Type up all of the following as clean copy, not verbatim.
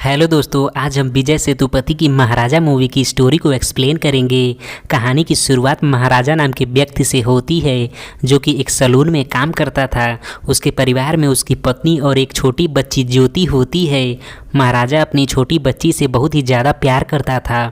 Hello दोस्तों, आज हम विजय सेतुपति की महाराजा मूवी की स्टोरी को एक्सप्लेन करेंगे। कहानी की शुरुआत महाराजा नाम के व्यक्ति से होती है जो कि एक सलून में काम करता था। उसके परिवार में उसकी पत्नी और एक छोटी बच्ची ज्योति होती है। महाराजा अपनी छोटी बच्ची से बहुत ही ज़्यादा प्यार करता था।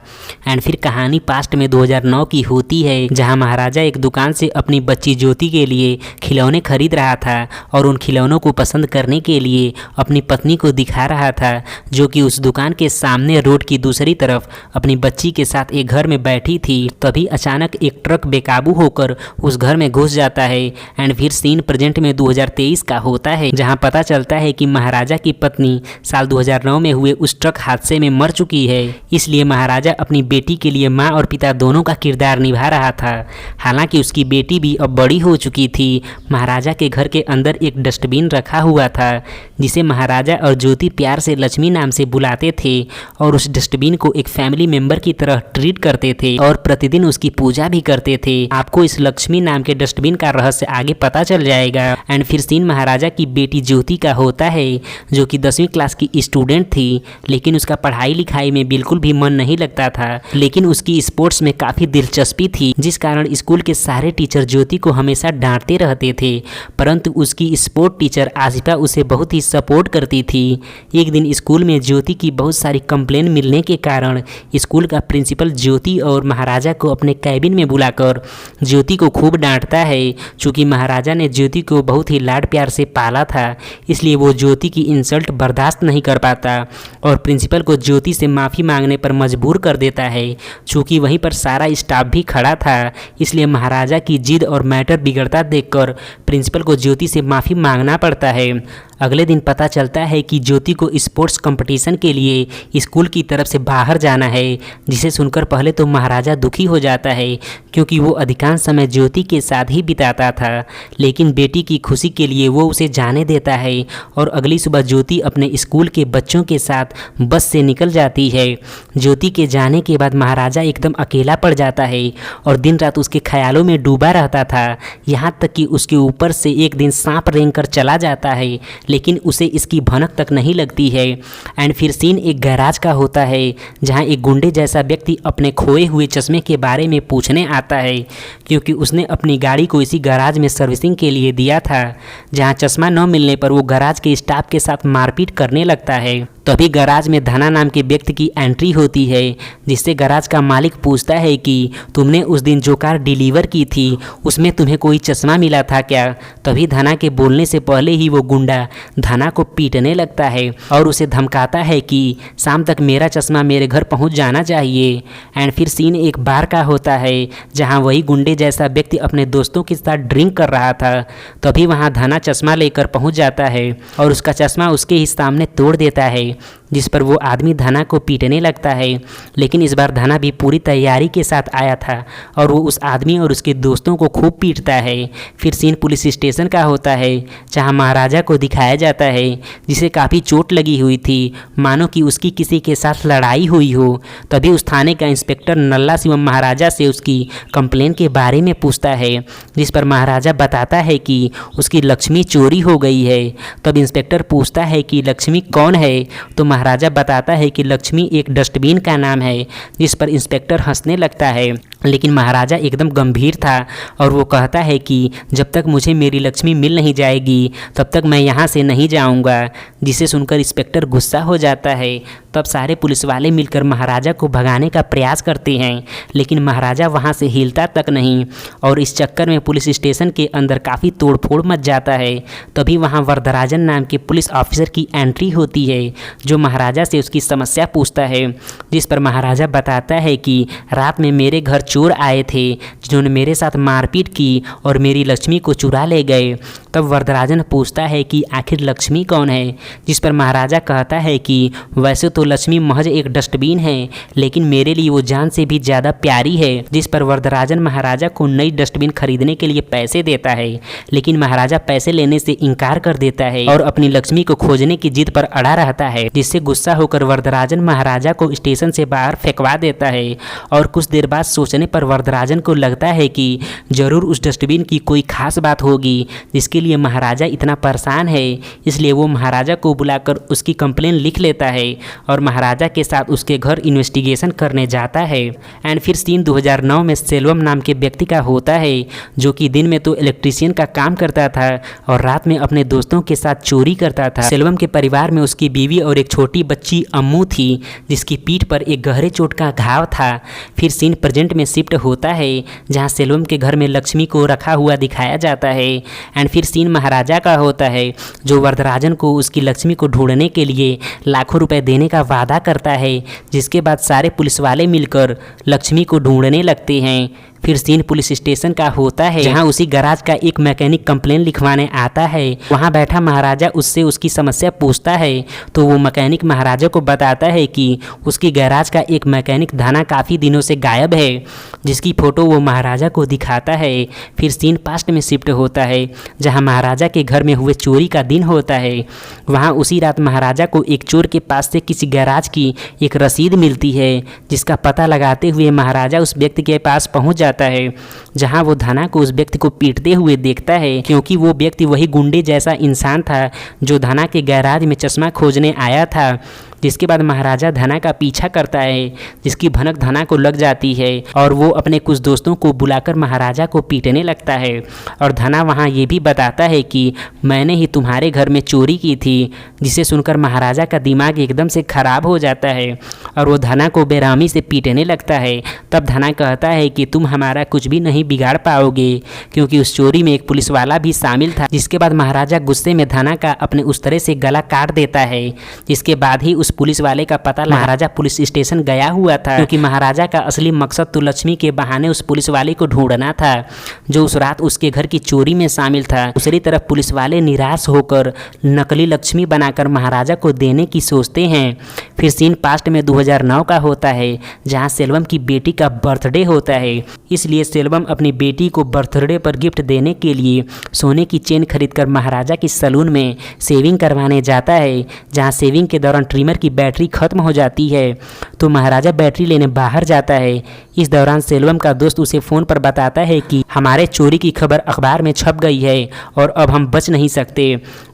एंड फिर कहानी पास्ट में 2009 की होती है, जहां महाराजा एक दुकान से अपनी बच्ची ज्योति के लिए खिलौने खरीद रहा था और उन खिलौनों को पसंद करने के लिए अपनी पत्नी को दिखा रहा था, जो कि उस दुकान के सामने रोड की दूसरी तरफ अपनी बच्ची के साथ एक घर में बैठी थी। तभी अचानक एक ट्रक बेकाबू होकर उस घर में घुस जाता है। एंड फिर सीन प्रेजेंट में 2023 का होता है, जहां पता चलता है कि महाराजा की पत्नी साल 2009 में हुए उस ट्रक हादसे में मर चुकी है। इसलिए महाराजा अपनी बेटी के लिए माँ और पिता दोनों का किरदार निभा रहा था। हालांकि उसकी बेटी भी अब बड़ी हो चुकी थी। महाराजा के घर के अंदर एक डस्टबिन रखा हुआ था, जिसे महाराजा और ज्योति प्यार से लक्ष्मी नाम से बुलाते थे और उस डस्टबिन को एक फैमिली मेंबर की तरह ट्रीट करते थे और प्रतिदिन उसकी पूजा भी करते थे। आपको इस लक्ष्मी नाम के डस्टबिन का रहस्य आगे पता चल जाएगा। एंड फिर सीन महाराजा की बेटी ज्योति का होता है, जो कि 10वीं क्लास की स्टूडेंट थी, लेकिन उसका पढ़ाई लिखाई में बिल्कुल भी मन नहीं लगता था। लेकिन उसकी स्पोर्ट्स में काफ़ी दिलचस्पी थी, जिस कारण स्कूल के सारे टीचर ज्योति को हमेशा डांटते रहते थे। परंतु उसकी स्पोर्ट टीचर आसिफा उसे बहुत ही सपोर्ट करती थी। एक दिन स्कूल में ज्योति की बहुत सारी कंप्लेन मिलने के कारण स्कूल का प्रिंसिपल ज्योति और महाराजा को अपने कैबिन में बुलाकर ज्योति को खूब डांटता है। चूँकि महाराजा ने ज्योति को बहुत ही लाड प्यार से पाला था, इसलिए वो ज्योति की इंसल्ट बर्दाश्त नहीं कर पाता और प्रिंसिपल को ज्योति से माफ़ी मांगने पर मजबूर कर देता है। चूँकि वहीं पर सारा स्टाफ भी खड़ा था, इसलिए महाराजा की जिद और मैटर बिगड़ता देखकर प्रिंसिपल को ज्योति से माफ़ी मांगना पड़ता है। अगले दिन पता चलता है कि ज्योति को स्पोर्ट्स कंपटीशन के लिए स्कूल की तरफ से बाहर जाना है, जिसे सुनकर पहले तो महाराजा दुखी हो जाता है, क्योंकि वो अधिकांश समय ज्योति के साथ ही बिताता था। लेकिन बेटी की खुशी के लिए वो उसे जाने देता है और अगली सुबह ज्योति अपने स्कूल के बच्चों के साथ बस से निकल जाती है। ज्योति के जाने के बाद महाराजा एकदम अकेला पड़ जाता है और दिन रात उसके ख्यालों में डूबा रहता था। यहाँ तक कि उसके ऊपर से एक दिन सांप रेंग कर चला जाता है, लेकिन उसे इसकी भनक तक नहीं लगती है। एंड फिर सीन एक गैराज का होता है, जहां एक गुंडे जैसा व्यक्ति अपने खोए हुए चश्मे के बारे में पूछने आता है, क्योंकि उसने अपनी गाड़ी को इसी गैराज में सर्विसिंग के लिए दिया था। जहां चश्मा न मिलने पर वो गैराज के स्टाफ के साथ मारपीट करने लगता है। तभी गैराज में धना नाम के व्यक्ति की एंट्री होती है, जिससे गैराज का मालिक पूछता है कि तुमने उस दिन जो कार डिलीवर की थी उसमें तुम्हें कोई चश्मा मिला था क्या। तभी धना के बोलने से पहले ही वो गुंडा धना को पीटने लगता है और उसे धमकाता है कि शाम तक मेरा चश्मा मेरे घर पहुंच जाना चाहिए। एंड फिर सीन एक बार का होता है, जहां वही गुंडे जैसा व्यक्ति अपने दोस्तों के साथ ड्रिंक कर रहा था। तभी वहां धना चश्मा लेकर पहुंच जाता है और उसका चश्मा उसके ही सामने तोड़ देता है, जिस पर वो आदमी धना को पीटने लगता है। लेकिन इस बार धना भी पूरी तैयारी के साथ आया था और वो उस आदमी और उसके दोस्तों को खूब पीटता है। फिर सीन पुलिस स्टेशन का होता है, जहां महाराजा को दिखाया जाता है, जिसे काफ़ी चोट लगी हुई थी, मानो कि उसकी किसी के साथ लड़ाई हुई हो। तभी उस थाने का इंस्पेक्टर नल्ला शिवम महाराजा से उसकी कंप्लेन के बारे में पूछता है, जिस पर महाराजा बताता है कि उसकी लक्ष्मी चोरी हो गई है। तब इंस्पेक्टर पूछता है कि लक्ष्मी कौन है, तो महाराजा बताता है कि लक्ष्मी एक डस्टबिन का नाम है, जिस पर इंस्पेक्टर हंसने लगता है। लेकिन महाराजा एकदम गंभीर था और वो कहता है कि जब तक मुझे मेरी लक्ष्मी मिल नहीं जाएगी तब तक मैं यहाँ से नहीं जाऊँगा, जिसे सुनकर इंस्पेक्टर गुस्सा हो जाता है। तब सारे पुलिस वाले मिलकर महाराजा को भगाने का प्रयास करते हैं, लेकिन महाराजा वहाँ से हिलता तक नहीं और इस चक्कर में पुलिस स्टेशन के अंदर काफ़ी तोड़फोड़ मच जाता है। तभी वहाँ वरदराजन नाम के पुलिस ऑफिसर की एंट्री होती है, जो महाराजा से उसकी समस्या पूछता है, जिस पर महाराजा बताता है कि रात में मेरे घर चोर आए थे, जिन्होंने मेरे साथ मारपीट की और मेरी लक्ष्मी को चुरा ले गए। तब वरदराजन पूछता है कि आखिर लक्ष्मी कौन है, जिस पर महाराजा कहता है कि वैसे तो लक्ष्मी महज एक डस्टबिन है, लेकिन मेरे लिए वो जान से भी ज़्यादा प्यारी है। जिस पर वरदराजन महाराजा को नई डस्टबिन खरीदने के लिए पैसे देता है, लेकिन महाराजा पैसे लेने से इनकार कर देता है और अपनी लक्ष्मी को खोजने की जिद पर अड़ा रहता है, जिससे गुस्सा होकर वरदराजन महाराजा को स्टेशन से बाहर फेंकवा देता है। और कुछ देर बाद सोचने पर वरदराजन को लगता है कि जरूर उस डस्टबिन की कोई खास बात होगी, जिसके इसीलिए महाराजा इतना परेशान है, इसलिए वो महाराजा को बुलाकर उसकी कंप्लेन लिख लेता है और महाराजा के साथ उसके घर इन्वेस्टिगेशन करने जाता है। एंड फिर सीन 2009 में सेल्वम नाम के व्यक्ति का होता है, जो कि दिन में तो इलेक्ट्रीशियन का काम करता था और रात में अपने दोस्तों के साथ चोरी करता था। सेल्वम के परिवार में उसकी बीवी और एक छोटी बच्ची अम्मू थी, जिसकी पीठ पर एक गहरे चोट का घाव था। फिर सीन प्रेजेंट में शिफ्ट होता है, जहाँ सेल्वम के घर में लक्ष्मी को रखा हुआ दिखाया जाता है। एंड फिर सीन महाराजा का होता है, जो वरदराजन को उसकी लक्ष्मी को ढूंढने के लिए लाखों रुपए देने का वादा करता है, जिसके बाद सारे पुलिस वाले मिलकर लक्ष्मी को ढूंढने लगते हैं। फिर सीन पुलिस स्टेशन का होता है, जहां उसी गैराज का एक मैकेनिक कंप्लेन लिखवाने आता है। वहां बैठा महाराजा उससे उसकी समस्या पूछता है, तो वो मैकेनिक महाराजा को बताता है कि उसकी गैराज का एक मैकेनिक धना काफ़ी दिनों से गायब है, जिसकी फ़ोटो वो महाराजा को दिखाता है। फिर सीन पास्ट में शिफ्ट होता है, जहाँ महाराजा के घर में हुए चोरी का दिन होता है। वहाँ उसी रात महाराजा को एक चोर के पास से किसी गैराज की एक रसीद मिलती है, जिसका पता लगाते हुए महाराजा उस व्यक्ति के पास पहुँच जाता है, जहां वो धना को उस व्यक्ति को पीटते हुए देखता है, क्योंकि वो व्यक्ति वही गुंडे जैसा इंसान था जो धना के गैराज में चश्मा खोजने आया था। जिसके बाद महाराजा धना का पीछा करता है, जिसकी भनक धना को लग जाती है और वो अपने कुछ दोस्तों को बुलाकर महाराजा को पीटने लगता है। और धना वहाँ ये भी बताता है कि मैंने ही तुम्हारे घर में चोरी की थी, जिसे सुनकर महाराजा का दिमाग एकदम से खराब हो जाता है और वो धना को बेरामी से पीटने लगता है। तब धना कहता है कि तुम हमारा कुछ भी नहीं बिगाड़ पाओगे, क्योंकि उस चोरी में एक पुलिस वाला भी शामिल था। जिसके बाद महाराजा गुस्से में धना का अपने उस तरह से गला काट देता है, जिसके बाद ही उस पुलिस वाले का पता महाराजा पुलिस स्टेशन गया हुआ था, क्योंकि महाराजा का असली मकसद तो लक्ष्मी के बहाने उस पुलिस वाले को ढूंढना था, जो उस रात उसके घर की चोरी में शामिल था। दूसरी तरफ पुलिस वाले निराश होकर नकली लक्ष्मी बनाकर महाराजा को देने की सोचते हैं। फिर सीन पास्ट में 2009 का होता है, जहां सेल्वम की बेटी का बर्थडे होता है। इसलिए सेल्वम अपनी बेटी को बर्थडे पर गिफ्ट देने के लिए सोने की चेन खरीदकर महाराजा की सैलून में शेविंग करवाने जाता है, जहां शेविंग के दौरान ट्रिमर की बैटरी खत्म हो जाती है, तो महाराजा बैटरी लेने बाहर जाता है। इस दौरान सेल्वम का दोस्त उसे फ़ोन पर बताता है कि हमारे चोरी की खबर अखबार में छप गई है और अब हम बच नहीं सकते।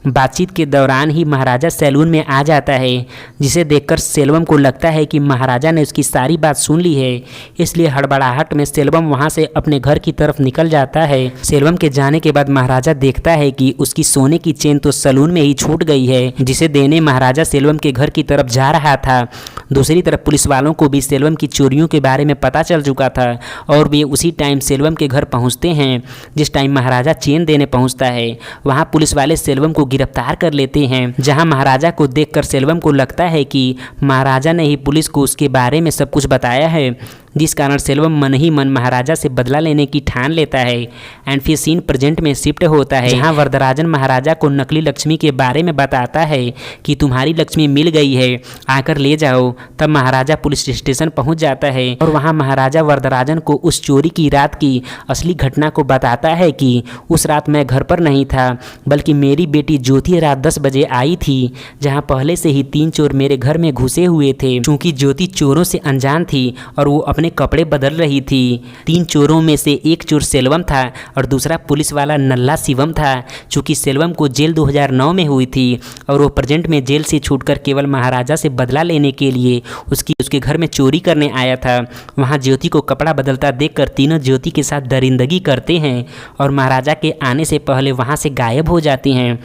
बातचीत के दौरान ही महाराजा सैलून में आ जाता है, जिसे देखकर सेल्वम को लगता है कि महाराजा ने उसकी सारी बात सुन ली है। इसलिए हड़बड़ाहट में सेल्वम वहाँ से अपने घर की तरफ निकल जाता है। सेल्वम के जाने के बाद महाराजा देखता है कि उसकी सोने की चेन तो सैलून में ही छूट गई है, जिसे देने महाराजा सेल्वम के घर की तरफ जा रहा था। दूसरी तरफ पुलिस वालों को भी सेल्वम की चोरियों के बारे में पता चल चुका था और वे उसी टाइम सेल्वम के घर पहुंचते हैं, जिस टाइम महाराजा चेन देने पहुंचता है। वहां पुलिस वाले सेल्वम को गिरफ्तार कर लेते हैं, जहां महाराजा को देखकर सेल्वम को लगता है कि महाराजा ने ही पुलिस को उसके बारे में सब कुछ बताया है, जिस कारण सेल्वम मन ही मन महाराजा से बदला लेने की ठान लेता है। एंड फिर सीन प्रेजेंट में शिफ्ट होता है, जहां वरदराजन महाराजा को नकली लक्ष्मी के बारे में बताता है कि तुम्हारी लक्ष्मी मिल गई है, आकर ले जाओ। तब महाराजा पुलिस स्टेशन पहुंच जाता है और वहां महाराजा वरदराजन को उस चोरी की रात की असली घटना को बताता है कि उस रात मैं घर पर नहीं था, बल्कि मेरी बेटी ज्योति रात 10 बजे आई थी, जहाँ पहले से ही 3 चोर मेरे घर में घुसे हुए थे। चूँकि ज्योति चोरों से अनजान थी और वो अपने कपड़े बदल रही थी। 3 चोरों में से एक चोर सेल्वम था और दूसरा पुलिस वाला नल्ला शिवम था। चूँकि सेल्वम को जेल 2009 में हुई थी और वो प्रेजेंट में जेल से छूटकर केवल महाराजा से बदला लेने के लिए उसके घर में चोरी करने आया था। वहाँ ज्योति को कपड़ा बदलता देखकर तीनों ज्योति के साथ दरिंदगी करते हैं और महाराजा के आने से पहले वहाँ से गायब हो जाते हैं,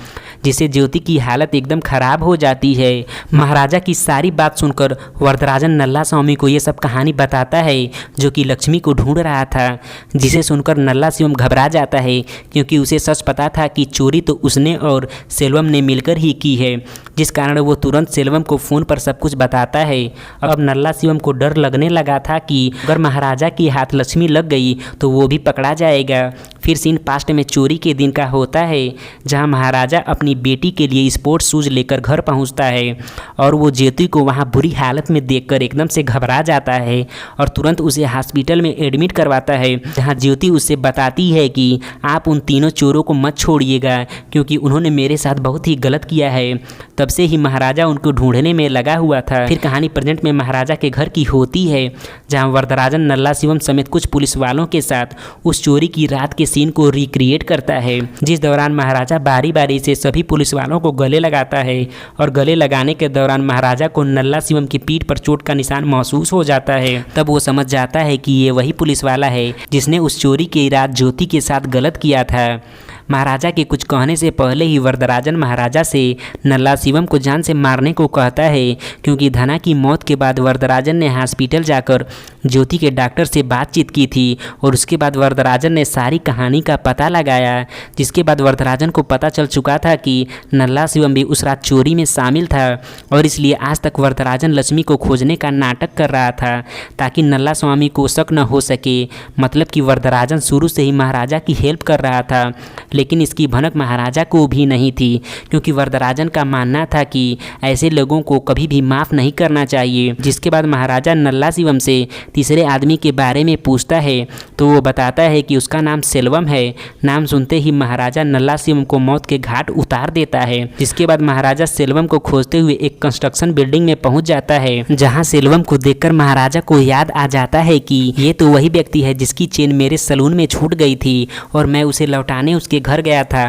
जिससे ज्योति की हालत एकदम खराब हो जाती है। महाराजा की सारी बात सुनकर वरदराजन नल्ला स्वामी को ये सब कहानी बताता है, जो कि लक्ष्मी को ढूंढ रहा था, जिसे सुनकर नल्ला शिवम घबरा जाता है, क्योंकि उसे सच पता था कि चोरी तो उसने और सेल्वम ने मिलकर ही की है, जिस कारण वो तुरंत सेल्वम को फ़ोन पर सब कुछ बताता है। अब नल्ला शिवम को डर लगने लगा था कि अगर महाराजा की हाथ लक्ष्मी लग गई तो वो भी पकड़ा जाएगा। फिर सीन पास्ट में चोरी के दिन का होता है, जहां महाराजा अपनी बेटी के लिए स्पोर्ट्स शूज़ लेकर घर पहुंचता है और वो ज्योति को वहां बुरी हालत में देखकर एकदम से घबरा जाता है और तुरंत उसे हॉस्पिटल में एडमिट करवाता है, जहां ज्योति उससे बताती है कि आप उन तीनों चोरों को मत छोड़िएगा, क्योंकि उन्होंने मेरे साथ बहुत ही गलत किया है। तब से ही महाराजा उनको ढूंढने में लगा हुआ था। फिर कहानी प्रेजेंट में महाराजा के घर की होती है, जहाँ वरदराजन नल्ला शिवम समेत कुछ पुलिस वालों के साथ उस चोरी की रात के सीन को रिक्रिएट करता है, जिस दौरान महाराजा बारी बारी से सभी पुलिस वालों को गले लगाता है और गले लगाने के दौरान महाराजा को नल्ला शिवम की पीठ पर चोट का निशान महसूस हो जाता है। तब वो समझ जाता है कि ये वही पुलिस वाला है जिसने उस चोरी की रात ज्योति के साथ गलत किया था। महाराजा के कुछ कहने से पहले ही वरदराजन महाराजा से नल्ला शिवम को जान से मारने को कहता है, क्योंकि धना की मौत के बाद वरदराजन ने हॉस्पिटल जाकर ज्योति के डॉक्टर से बातचीत की थी और उसके बाद वरदराजन ने सारी कहानी का पता लगाया, जिसके बाद वरदराजन को पता चल चुका था कि नल्ला शिवम भी उस रात चोरी में शामिल था और इसलिए आज तक वरदराजन लक्ष्मी को खोजने का नाटक कर रहा था ताकि नल्ला स्वामी को शक न हो सके। मतलब कि वरदराजन शुरू से ही महाराजा की हेल्प कर रहा था, लेकिन इसकी भनक महाराजा को भी नहीं थी, क्योंकि वरदराजन का मानना था कि ऐसे लोगों को कभी भी माफ़ नहीं करना चाहिए। जिसके बाद महाराजा नल्ला शिवम से तीसरे आदमी के बारे में पूछता है तो वो बताता है कि उसका नाम सेल्वम है। नाम सुनते ही महाराजा नल्ला शिवम को मौत के घाट उतार देता है। जिसके बाद महाराजा सेल्वम को खोजते हुए एक कंस्ट्रक्शन बिल्डिंग में पहुंच जाता है, जहां सेल्वम को देखकर महाराजा को याद आ जाता है कि ये तो वही व्यक्ति है जिसकी चेन मेरे सलून में छूट गई थी और मैं उसे लौटाने उसके घर गया था।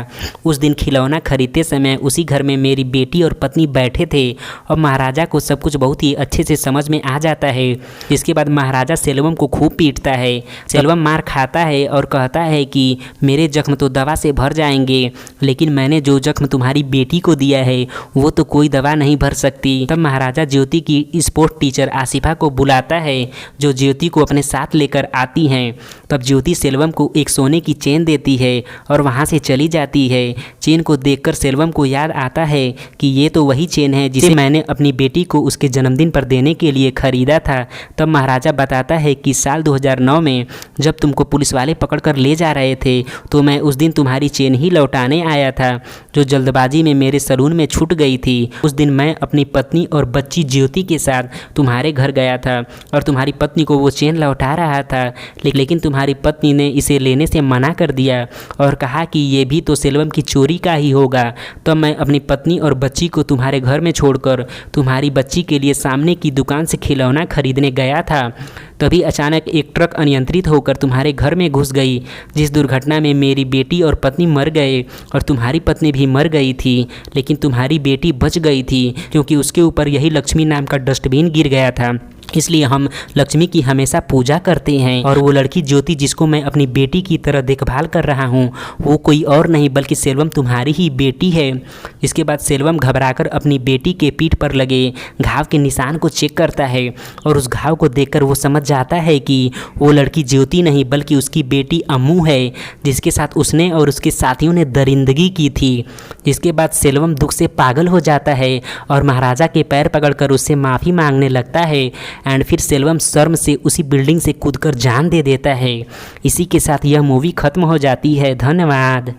उस दिन खिलौना खरीदते समय उसी घर में मेरी बेटी और पत्नी बैठे थे और महाराजा को सब कुछ बहुत ही अच्छे से समझ में आ जाता है। इसके बाद महाराजा सेल्वम को खूब पीटता है। सेल्वम मार खाता है और कहता है कि मेरे जख्म तो दवा से भर जाएंगे, लेकिन मैंने जो जख्म तुम्हारी बेटी को दिया है वो तो कोई दवा नहीं भर सकती। तब महाराजा ज्योति की स्पोर्ट टीचर आसिफा को बुलाता है, जो ज्योति को अपने साथ लेकर आती हैं। तब ज्योति सेल्वम को एक सोने की चेन देती है और वहाँ से चली जाती है। चेन को देखकर सेल्वम को याद आता है कि ये तो वही चेन है जिसे मैंने अपनी बेटी को उसके जन्मदिन पर देने के लिए खरीदा था। तब महाराजा बताता है कि साल 2009 में जब तुमको पुलिस वाले पकड़कर ले जा रहे थे तो मैं उस दिन तुम्हारी चेन ही लौटाने आया था, जो जल्दबाजी में मेरे सलून में छूट गई थी। उस दिन मैं अपनी पत्नी और बच्ची ज्योति के साथ तुम्हारे घर गया था और तुम्हारी पत्नी को वो चेन लौटा रहा था, लेकिन तुम्हारी पत्नी ने इसे लेने से मना कर दिया और कहा कि ये भी तो सेल्वम की चोरी का ही होगा। तब मैं अपनी पत्नी और बच्ची को तुम्हारे घर में छोड़कर तुम्हारी बच्ची के लिए सामने की दुकान से खिलौना खरीदने गया था। तभी अचानक एक ट्रक अनियंत्रित होकर तुम्हारे घर में घुस गई, जिस दुर्घटना में मेरी बेटी और पत्नी मर गए और तुम्हारी पत्नी भी मर गई थी, लेकिन तुम्हारी बेटी बच गई थी क्योंकि उसके ऊपर यही लक्ष्मी नाम का डस्टबिन गिर गया था। इसलिए हम लक्ष्मी की हमेशा पूजा करते हैं और वो लड़की ज्योति जिसको मैं अपनी बेटी की तरह देखभाल कर रहा हूँ वो कोई और नहीं बल्कि सेल्वम तुम्हारी ही बेटी है। इसके बाद सेल्वम घबराकर अपनी बेटी के पीठ पर लगे घाव के निशान को चेक करता है और उस घाव को देखकर वो समझ जाता है कि वो लड़की ज्योति नहीं बल्कि उसकी बेटी अम्मू है, जिसके साथ उसने और उसके साथियों ने दरिंदगी की थी। जिसके बाद सेल्वम दुख से पागल हो जाता है और महाराजा के पैर पकड़कर उससे माफ़ी मांगने लगता है एंड फिर सेल्वम शर्म से उसी बिल्डिंग से कूदकर जान दे देता है। इसी के साथ यह मूवी खत्म हो जाती है। धन्यवाद।